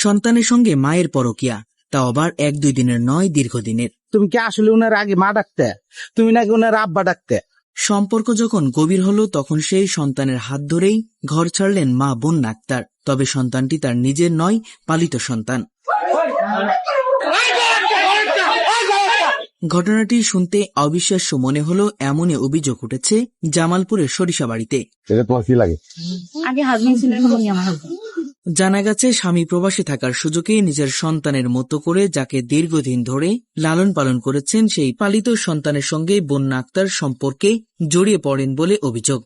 সন্তানের সঙ্গে মায়ের পরকীয়া, তা আবার 1-2 দিনের নয়, দীর্ঘদিনের। তুমি কি আসলে ওনার আগে মা ডাকতে, তুমি নাকি ওনার আব্বা ডাকতে? সম্পর্ক যখন গভীর হলো তখন সেই সন্তানের হাত ধরেই ঘর ছাড়লেন মা বন্যা আক্তার। তবে সন্তানটি তার নিজের নয়, পালিত সন্তান। ঘটনাটি শুনতে অবিশ্বাস্য মনে হলো এমনই অভিযোগ উঠেছে জামালপুরের সরিষাবাড়িতে। জানা গেছে, স্বামী প্রবাসী থাকার সুযোগে নিজের সন্তানের মতো করে যাকে দীর্ঘদিন ধরে লালন পালন করেছেন সেই পালিত সন্তানের সঙ্গে বন্যা আক্তার সম্পর্কে জড়িয়ে পড়েন বলে অভিযোগ।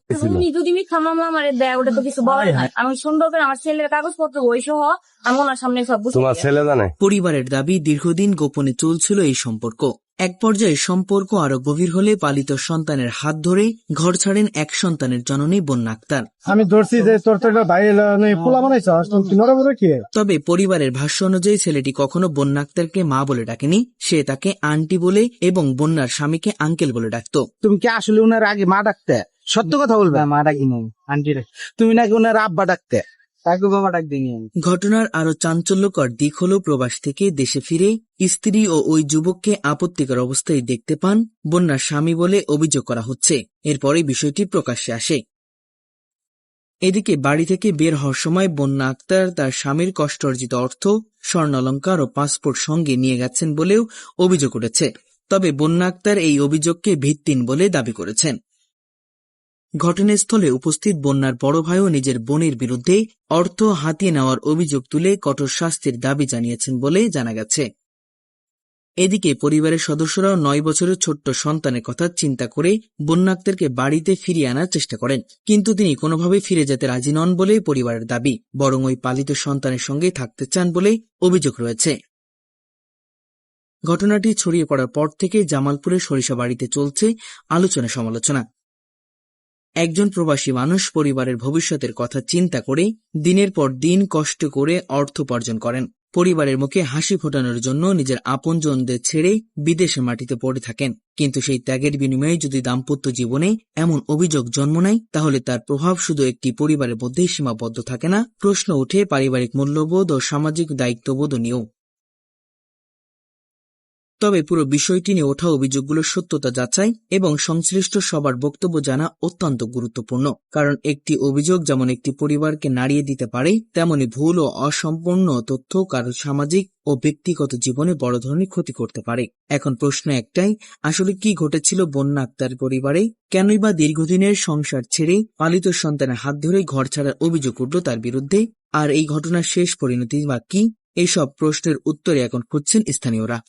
আমি সুন্দর করে আমার ছেলের কাগজপত্র বই সহ আমি ওনার সামনে সব পরিবারের দাবি, দীর্ঘদিন গোপনে চলছিল এই সম্পর্ক। এক পর্যায়ে সম্পর্ক আরো গভীর হলে পালিত সন্তানের হাত ধরে ঘর ছাড়েন এক সন্তানের জননী বন্যা আক্তার। আমি ধরছি যে তোর তো ভাই পোলা বানাইছ, তবে পরিবারের ভাষ্য অনুযায়ী ছেলেটি কখনো বন্যা আক্তারকে মা বলে ডাকেনি। সে তাকে আন্টি বলে এবং বন্যার স্বামীকে আঙ্কেল বলে ডাকতো। তুমি কি আসলে ওনার আগে মা ডাকতে? সত্য কথা বলবে। মা ডাকি নাই, আন্টি ডাকি। তুমি নাকি ওনার আব্বা ডাকতে? ঘটনার আরো চাঞ্চল্যকর দিক হলো, প্রবাস থেকে দেশে ফিরে স্ত্রী ও ওই যুবককে আপত্তিকর অবস্থায় দেখতে পান বন্যার স্বামী বলে অভিযোগ করা হচ্ছে। এরপরে বিষয়টি প্রকাশ্যে আসে। এদিকে বাড়ি থেকে বের হওয়ার সময় বন্যা আক্তার তার স্বামীর কষ্টার্জিত অর্থ, স্বর্ণালঙ্কার ও পাসপোর্ট সঙ্গে নিয়ে গেছেন বলেও অভিযোগ উঠেছে। তবে বন্যা আক্তার এই অভিযোগকে ভিত্তিহীন বলে দাবি করেছেন। ঘটনাস্থলে উপস্থিত বন্যার বড় ভাইও নিজের বোনের বিরুদ্ধে অর্থ হাতিয়ে নেওয়ার অভিযোগ তুলে কঠোর শাস্তির দাবি জানিয়েছেন বলে জানা গেছে। এদিকে পরিবারের সদস্যরাও 9 বছরের ছোট্ট সন্তানের কথা চিন্তা করে বন্যা আক্তারকে বাড়িতে ফিরিয়ে আনার চেষ্টা করেন, কিন্তু তিনি কোনোভাবে ফিরে যেতে রাজি নন বলে পরিবারের দাবি। বরং ওই পালিত সন্তানের সঙ্গেই থাকতে চান বলে অভিযোগ রয়েছে। ঘটনাটি ছড়িয়ে পড়ার পর থেকে জামালপুরের সরিষাবাড়িতে চলছে আলোচনা সমালোচনা। একজন প্রবাসী মানুষ পরিবারের ভবিষ্যতের কথা চিন্তা করে দিনের পর দিন কষ্ট করে অর্থ উপার্জন করেন। পরিবারের মুখে হাসি ফোটানোর জন্য নিজের আপনজনদের ছেড়ে বিদেশে মাটিতে পড়ে থাকেন। কিন্তু সেই ত্যাগের বিনিময়ে যদি দাম্পত্য জীবনে এমন অভিযোগ জন্ম নেয়, তাহলে তার প্রভাব শুধু একটি পরিবারের মধ্যেই সীমাবদ্ধ থাকে না, প্রশ্ন ওঠে পারিবারিক মূল্যবোধ ও সামাজিক দায়িত্ববোধ নিয়েও। তবে পুরো বিষয়টি নিয়ে ওঠা অভিযোগগুলোর সত্যতা যাচাই এবং সংশ্লিষ্ট সবার বক্তব্য জানা অত্যন্ত গুরুত্বপূর্ণ। কারণ একটি অভিযোগ যেমন একটি পরিবারকে নাড়িয়ে দিতে পারে, তেমনি ভুল ও অসম্পূর্ণ তথ্য কারো সামাজিক ও ব্যক্তিগত জীবনে বড় ধরনের ক্ষতি করতে পারে। এখন প্রশ্ন একটাই, আসলে কি ঘটেছিল বন্যা আক্তার পরিবারে? কেনই বা দীর্ঘদিনের সংসার ছেড়ে পালিত সন্তানের হাত ধরে ঘর ছাড়ার অভিযোগ উঠল তার বিরুদ্ধে? আর এই ঘটনার শেষ পরিণতি বা কি? এইসব প্রশ্নের উত্তরে এখন খুঁজছেন স্থানীয়রা।